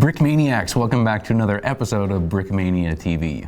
Brickmaniacs, welcome back to another episode of Brickmania TV.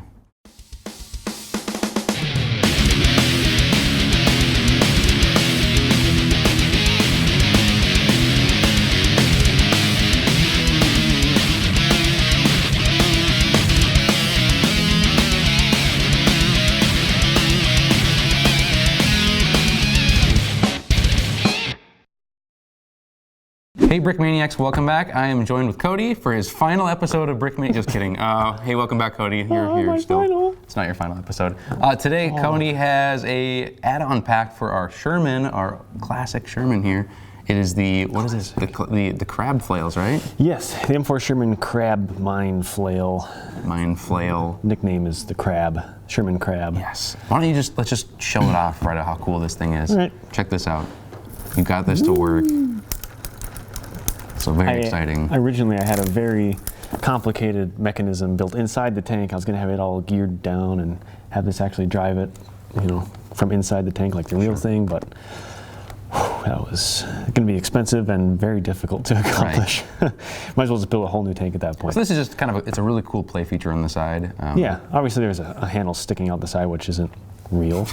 Hey Brickmaniacs, welcome back. I am joined with Cody for his final episode of Brickmania. Just kidding. Hey, welcome back, Cody. You're here still. Final. It's not your final episode. Today, Cody has a add-on pack for our Sherman, our classic Sherman here. It is the, what is this? The crab flails, right? Yes, the M4 Sherman Crab Mine Flail. Mine Flail. Nickname is the Crab, Sherman Crab. Yes. Why don't you let's just show it off right how cool this thing is. All right. Check this out. You got this to work. So very exciting. Originally, I had a very complicated mechanism built inside the tank. I was going to have it all geared down and have this actually drive it, you know, from inside the tank like the real thing, but that was going to be expensive and very difficult to accomplish. Right. Might as well just build a whole new tank at that point. So this is just kind of, it's a really cool play feature on the side. Yeah, obviously there's a handle sticking out the side, which isn't real.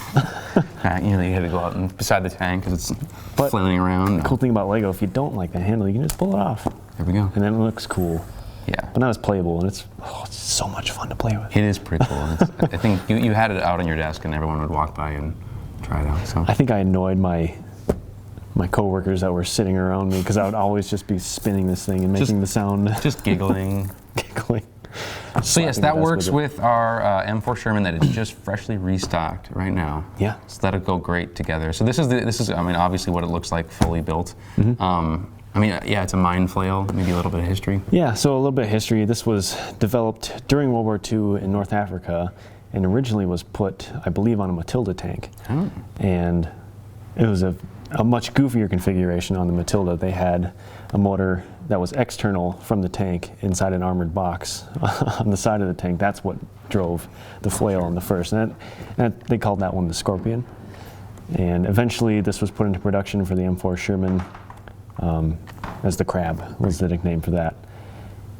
You know, you had to go out and beside the tank because it's flailing around. The cool thing about Lego, if you don't like the handle, you can just pull it off. There we go. And then it looks cool. Yeah. But now it's playable, and it's so much fun to play with. It is pretty cool. I think you had it out on your desk, and everyone would walk by and try it out. So I think I annoyed my coworkers that were sitting around me because I would always just be spinning this thing and making the sound. Just giggling. Giggling. So yes, that works with our M4 Sherman that is just freshly restocked right now. Yeah. So that'll go great together. So this is I mean, obviously what it looks like fully built. Mm-hmm. I mean, yeah, it's a mine flail. Maybe a little bit of history. Yeah. So a little bit of history. This was developed during World War II in North Africa, and originally was put, I believe, on a Matilda tank. Oh. And it was a much goofier configuration on the Matilda. They had a motor that was external from the tank inside an armored box on the side of the tank. That's what drove the flail on the first. And they called that one the Scorpion. And eventually this was put into production for the M4 Sherman as the Crab was the nickname for that.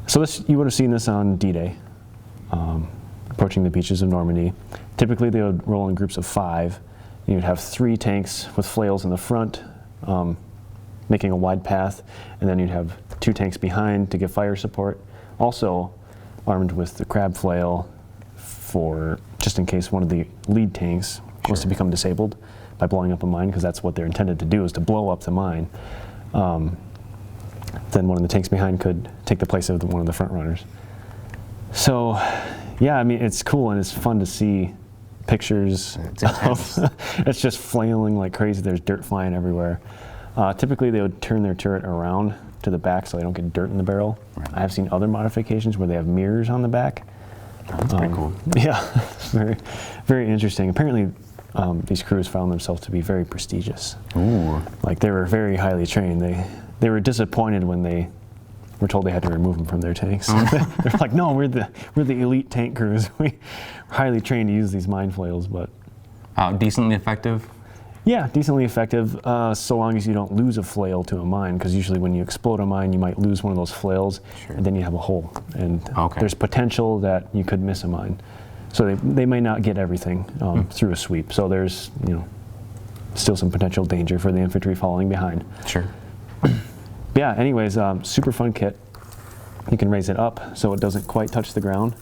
So you would have seen this on D-Day, approaching the beaches of Normandy. Typically they would roll in groups of 5. You'd have 3 tanks with flails in the front, making a wide path, and then you'd have 2 tanks behind to give fire support. Also armed with the crab flail for just in case one of the lead tanks was to become disabled by blowing up a mine, because that's what they're intended to do, is to blow up the mine. Then one of the tanks behind could take the place of one of the front runners. So, yeah, I mean, it's cool and it's fun to see pictures of it's just flailing like crazy. There's dirt flying everywhere. Typically they would turn their turret around to the back so they don't get dirt in the barrel. Right. I have seen other modifications where they have mirrors on the back. That's pretty cool. Yeah, very, very interesting. Apparently these crews found themselves to be very prestigious. Ooh. Like they were very highly trained. They were disappointed when they were told they had to remove them from their tanks. They're like, no, we're the elite tank crews. We're highly trained to use these mine flails, but decently effective. Yeah, decently effective, so long as you don't lose a flail to a mine, because usually when you explode a mine, you might lose one of those flails, and then you have a hole, and there's potential that you could miss a mine. So they may not get everything through a sweep. So there's still some potential danger for the infantry falling behind. Sure. Yeah, anyways, super fun kit. You can raise it up so it doesn't quite touch the ground.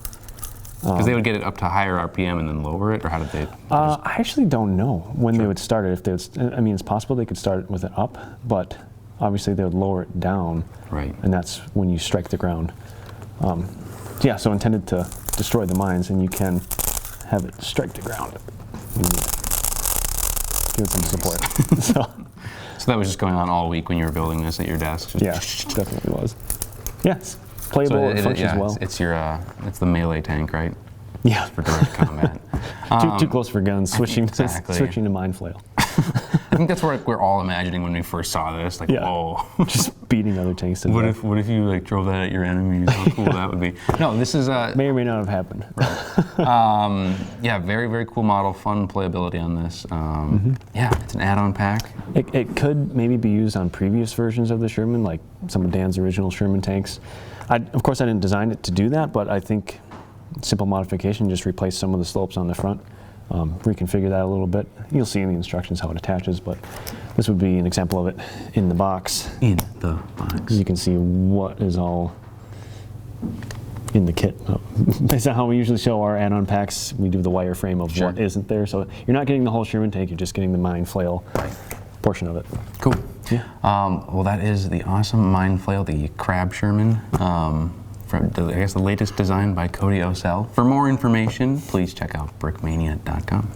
Because they would get it up to higher RPM and then lower it, or how did they? I actually don't know when they would start it. If they would, I mean, it's possible they could start it with it up, but obviously they would lower it down. Right. And that's when you strike the ground. Yeah, so intended to destroy the mines, and you can have it strike the ground. Give it some support. So that was just going on all week when you were building this at your desk? Yeah, definitely was. Yes, playable, it functions well. It's the melee tank, right? Yeah. For direct combat. Too close for guns, switching to mine flail. I think that's what we're all imagining when we first saw this. Like, whoa. Just beating other tanks to death. What if you like drove that at your enemies? How cool that would be. No, this is may or may not have happened. Right. Yeah, very, very cool model. Fun playability on this. Yeah, it's an add-on pack. It could maybe be used on previous versions of the Sherman, like some of Dan's original Sherman tanks. Of course, I didn't design it to do that, but I think simple modification, just replace some of the slopes on the front, reconfigure that a little bit. You'll see in the instructions how it attaches, but this would be an example of it in the box. In the box. You can see what is all in the kit. Based on how we usually show our add-on packs, we do the wireframe of what isn't there. So you're not getting the whole Sherman tank, you're just getting the mine flail portion of it. Cool. Yeah. Well, that is the awesome mine flail, the Crab Sherman, from I guess the latest design by Cody Osell. For more information, please check out brickmania.com.